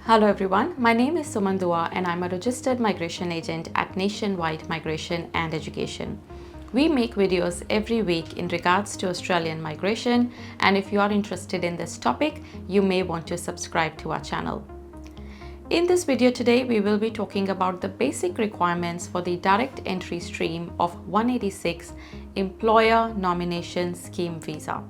Hello everyone, my name is Suman Dua and I'm a registered migration agent at Nationwide Migration and Education. We make videos every week in regards to Australian migration, and if you are interested in this topic, you may want to subscribe to our channel. In this video today, we will be talking about the basic requirements for the direct entry stream of 186 Employer Nomination Scheme Visa.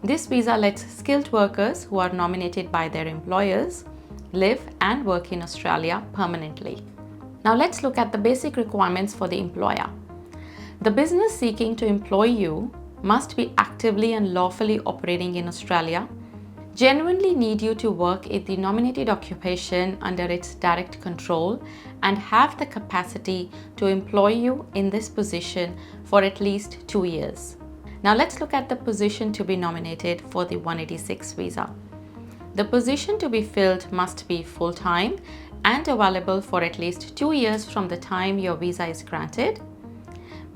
This visa lets skilled workers who are nominated by their employers live and work in Australia permanently. Now let's look at the basic requirements for the employer. The business seeking to employ you must be actively and lawfully operating in Australia, genuinely need you to work in the nominated occupation under its direct control, and have the capacity to employ you in this position for at least 2 years. Now let's look at the position to be nominated for the 186 visa. The position to be filled must be full-time and available for at least 2 years from the time your visa is granted.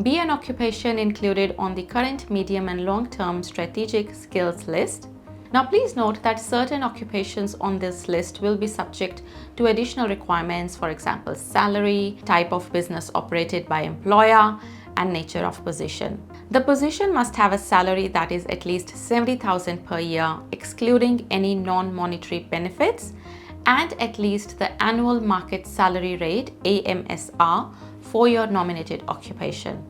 Be an occupation included on the current medium and long-term strategic skills list. Now please note that certain occupations on this list will be subject to additional requirements, for example, salary, type of business operated by employer, and nature of position. The position must have a salary that is at least $70,000 per year, excluding any non-monetary benefits, and at least the annual market salary rate AMSR for your nominated occupation.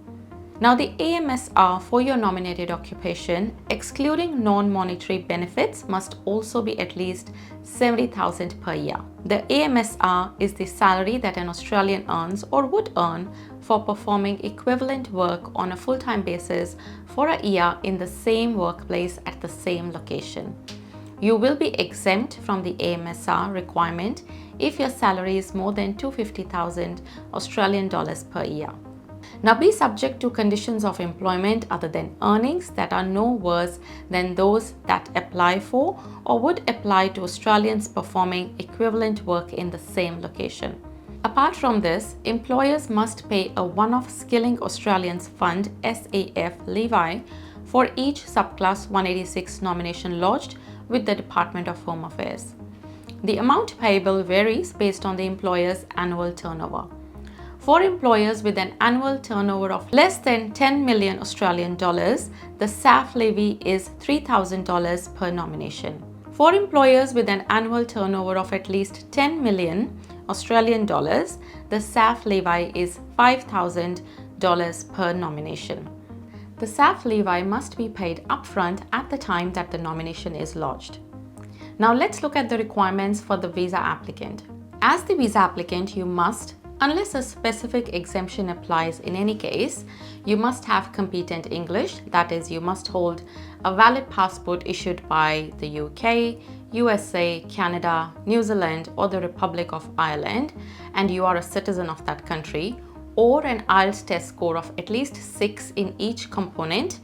Now the AMSR for your nominated occupation, excluding non-monetary benefits, must also be at least $70,000 per year. The AMSR is the salary that an Australian earns or would earn for performing equivalent work on a full-time basis for a year in the same workplace at the same location. You will be exempt from the AMSR requirement if your salary is more than 250,000 Australian dollars per year. Now be subject to conditions of employment other than earnings that are no worse than those that apply for or would apply to Australians performing equivalent work in the same location. Apart from this, employers must pay a one-off Skilling Australians Fund SAF levy for each subclass 186 nomination lodged with the Department of Home Affairs. The amount payable varies based on the employer's annual turnover. For employers with an annual turnover of less than 10 million Australian dollars, the SAF levy is $3,000 per nomination. For employers with an annual turnover of at least 10 million Australian dollars, the SAF levy is $5,000 per nomination. The SAF levy must be paid upfront at the time that the nomination is lodged. Now let's look at the requirements for the visa applicant. As the visa applicant, you must, unless a specific exemption applies in any case, you must have competent English, that is, you must hold a valid passport issued by the UK, USA, Canada, New Zealand, or the Republic of Ireland, and you are a citizen of that country, or an IELTS test score of at least 6 in each component,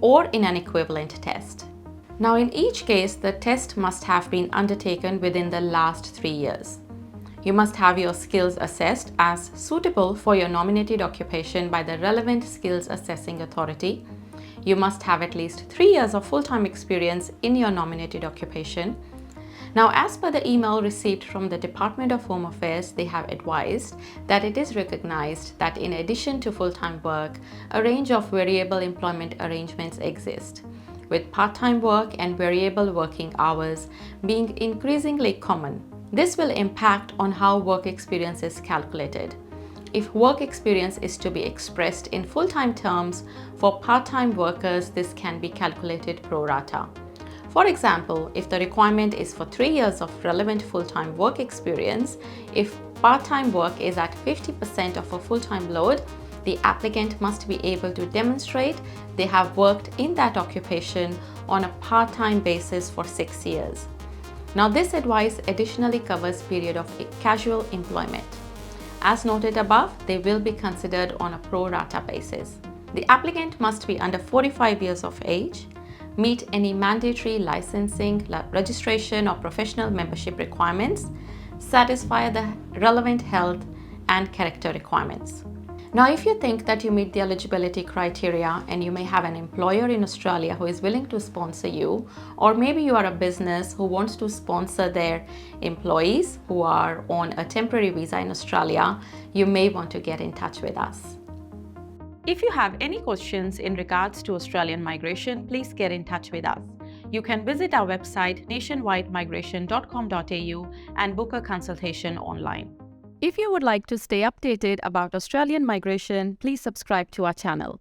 or in an equivalent test. Now in each case, the test must have been undertaken within the last 3 years. You must have your skills assessed as suitable for your nominated occupation by the relevant skills assessing authority. You must have at least 3 years of full-time experience in your nominated occupation. Now, as per the email received from the Department of Home Affairs, they have advised that it is recognized that in addition to full-time work, a range of variable employment arrangements exist, with part-time work and variable working hours being increasingly common. This will impact on how work experience is calculated. If work experience is to be expressed in full-time terms, for part-time workers, this can be calculated pro rata. For example, if the requirement is for 3 years of relevant full-time work experience, if part-time work is at 50% of a full-time load, the applicant must be able to demonstrate they have worked in that occupation on a part-time basis for 6 years. Now this advice additionally covers period of casual employment. As noted above, they will be considered on a pro rata basis. The applicant must be under 45 years of age, meet any mandatory licensing, registration or professional membership requirements, satisfy the relevant health and character requirements. Now, if you think that you meet the eligibility criteria and you may have an employer in Australia who is willing to sponsor you, or maybe you are a business who wants to sponsor their employees who are on a temporary visa in Australia, you may want to get in touch with us. If you have any questions in regards to Australian migration, please get in touch with us. You can visit our website nationwidemigration.com.au and book a consultation online. If you would like to stay updated about Australian migration, please subscribe to our channel.